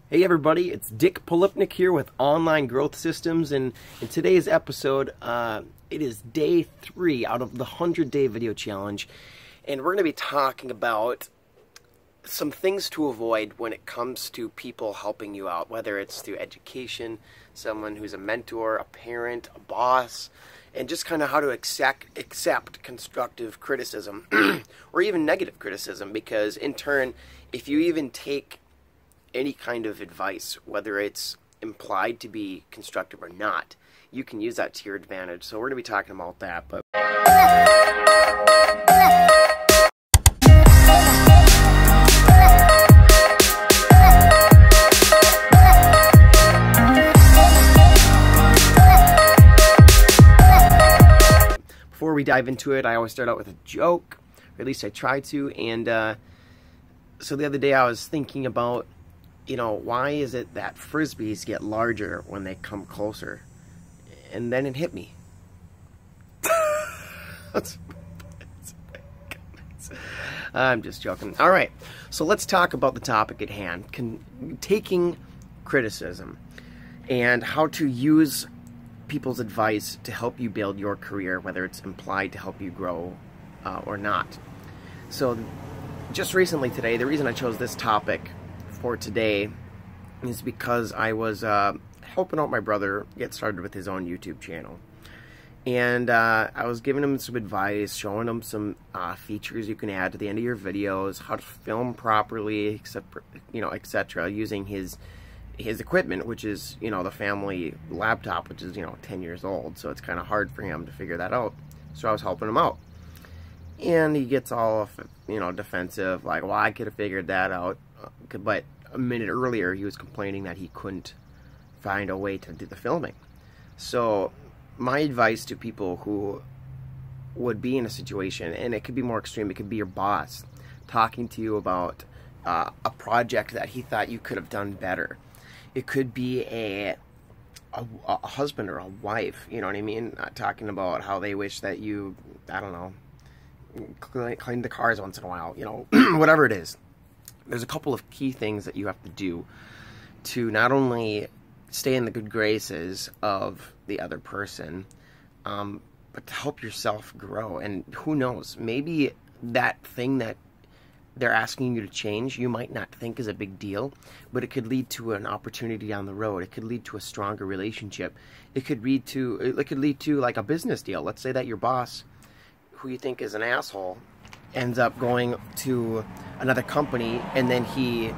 Hey everybody, it's Dick Polipnick here with Online Growth Systems, and in today's episode, it is day 3 out of the 100-day video challenge, and we're going to be talking about some things to avoid when it comes to people helping you out, whether it's through education, someone who's a mentor, a parent, a boss, and just kind of how to accept constructive criticism or even negative criticism, because in turn, if you even take any kind of advice, whether it's implied to be constructive or not, you can use that to your advantage. So we're going to be talking about that. But before we dive into it, I always start out with a joke, or at least I try to. And so the other day I was thinking about, why is it that frisbees get larger when they come closer? And then it hit me. I'm just joking. All right, so let's talk about the topic at hand, taking criticism and how to use people's advice to help you build your career, whether it's implied to help you grow or not. So just recently today, the reason I chose this topic for today is because I was helping out my brother get started with his own YouTube channel, and I was giving him some advice, showing him some features you can add to the end of your videos, how to film properly, etc., using his equipment, which is the family laptop, which is 10 years old, so it's kind of hard for him to figure that out. So I was helping him out, and he gets all defensive, like, well, I could have figured that out. But a minute earlier, he was complaining that he couldn't find a way to do the filming. So my advice to people who would be in a situation, and it could be more extreme, it could be your boss talking to you about a project that he thought you could have done better. It could be a husband or a wife, you know what I mean, talking about how they wish that you, I don't know, clean the cars once in a while, whatever it is. There's a couple of key things that you have to do to not only stay in the good graces of the other person, but to help yourself grow. And who knows, maybe that thing that they're asking you to change, you might not think is a big deal, but it could lead to an opportunity down the road. It could lead to a stronger relationship. It could lead to like a business deal. Let's say that your boss, who you think is an asshole, ends up going to another company, and then he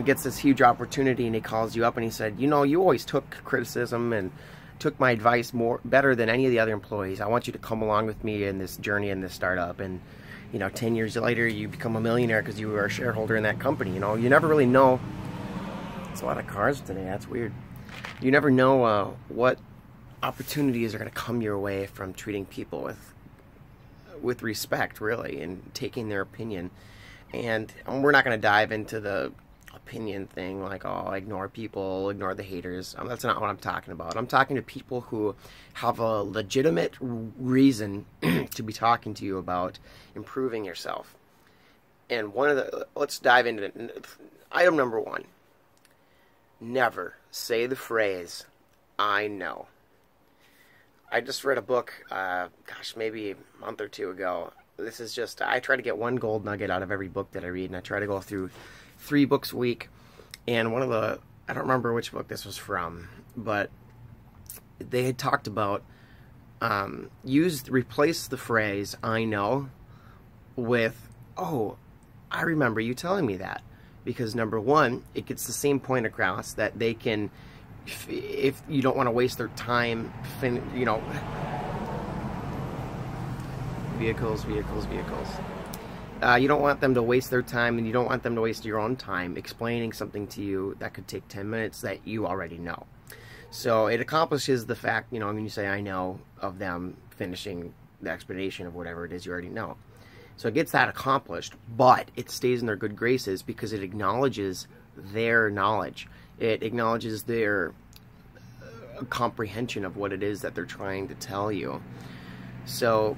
gets this huge opportunity, and he calls you up and he said, you always took criticism and took my advice better than any of the other employees. I want you to come along with me in this journey in this startup. And 10 years later you become a millionaire because you were a shareholder in that company. You never really know. It's a lot of cars today. That's weird. You never know what opportunities are going to come your way from treating people with respect, really, and taking their opinion. And we're not going to dive into the opinion thing, like, oh, ignore people, ignore the haters. That's not what I'm talking about. I'm talking to people who have a legitimate reason to be talking to you about improving yourself. And let's dive into it. Item number 1, never say the phrase, I know. I just read a book, maybe a month or 2 ago. This is just, I try to get one gold nugget out of every book that I read, and I try to go through 3 books a week. And I don't remember which book this was from, but they had talked about, replace the phrase, I know, with, oh, I remember you telling me that. Because number 1, it gets the same point across that they can, if you don't want to waste their time, vehicles. You don't want them to waste their time, and you don't want them to waste your own time explaining something to you that could take 10 minutes that you already know. So it accomplishes the fact, when you say I know, of them finishing the explanation of whatever it is you already know. So it gets that accomplished, but it stays in their good graces because it acknowledges their knowledge. It acknowledges their comprehension of what it is that they're trying to tell you. So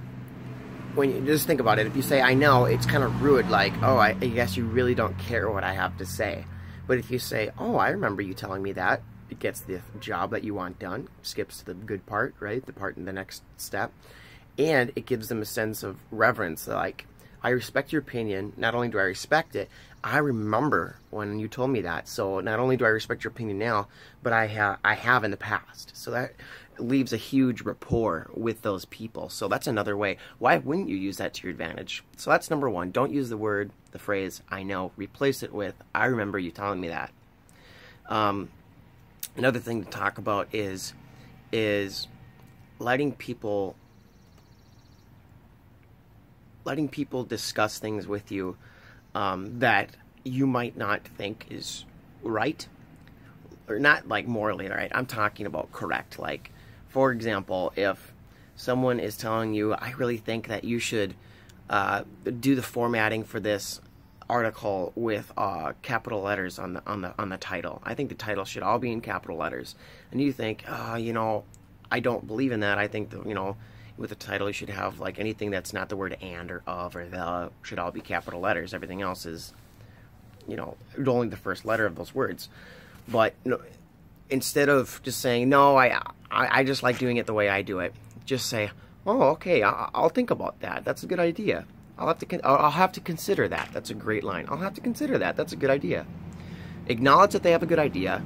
when you just think about it, if you say, I know, it's kind of rude, like, oh, I guess you really don't care what I have to say. But if you say, oh, I remember you telling me that, it gets the job that you want done, skips to the good part, right? The part in the next step. And it gives them a sense of reverence, like, I respect your opinion. Not only do I respect it, I remember when you told me that. So not only do I respect your opinion now, but I have in the past. So that leaves a huge rapport with those people. So that's another way. Why wouldn't you use that to your advantage? So that's number one. Don't use the phrase, I know. Replace it with, I remember you telling me that. Another thing to talk about is letting people discuss things with you that you might not think is right, or not like morally right. I'm talking about correct. Like, for example, if someone is telling you, I really think that you should do the formatting for this article with capital letters on the title. I think the title should all be in capital letters. And you think, you know, I don't believe in that. I think that, you know, with the title you should have like anything that's not the word and or of or the should all be capital letters. Everything else is, you know, only the first letter of those words. But you know, instead of just saying, no, I just like doing it the way I do it, just say, oh, okay, I'll think about that. That's a good idea. I'll have to consider that. That's a great line. I'll have to consider that. That's a good idea. Acknowledge that they have a good idea,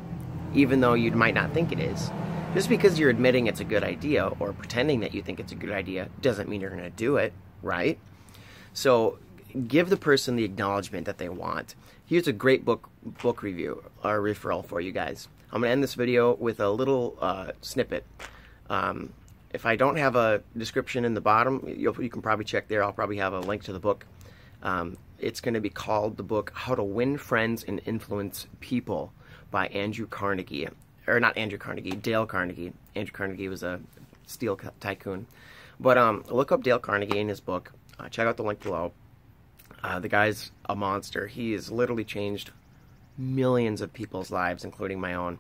even though you might not think it is. Just because you're admitting it's a good idea or pretending that you think it's a good idea doesn't mean you're going to do it, right? So give the person the acknowledgement that they want. Here's a great book review or referral for you guys. I'm going to end this video with a little snippet. If I don't have a description in the bottom, you can probably check there. I'll probably have a link to the book. It's going to be called the book How to Win Friends and Influence People by Andrew Carnegie. Or not Andrew Carnegie, Dale Carnegie. Andrew Carnegie was a steel tycoon. But look up Dale Carnegie in his book. Check out the link below. The guy's a monster. He has literally changed millions of people's lives, including my own.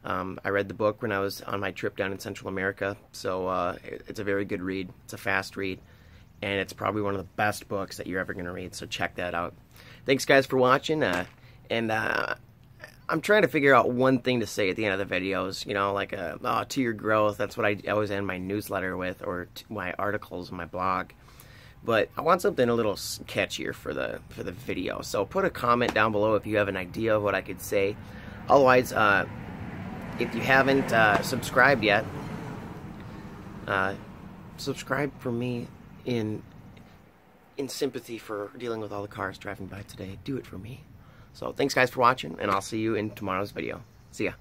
I read the book when I was on my trip down in Central America, so it's a very good read. It's a fast read, and it's probably one of the best books that you're ever going to read, so check that out. Thanks, guys, for watching, and I'm trying to figure out one thing to say at the end of the videos, you know, like, to your growth. That's what I always end my newsletter with, or my articles on my blog. But I want something a little catchier for the video. So put a comment down below if you have an idea of what I could say. Otherwise, if you haven't subscribed yet, subscribe for me in sympathy for dealing with all the cars driving by today. Do it for me. So thanks, guys, for watching, and I'll see you in tomorrow's video. See ya.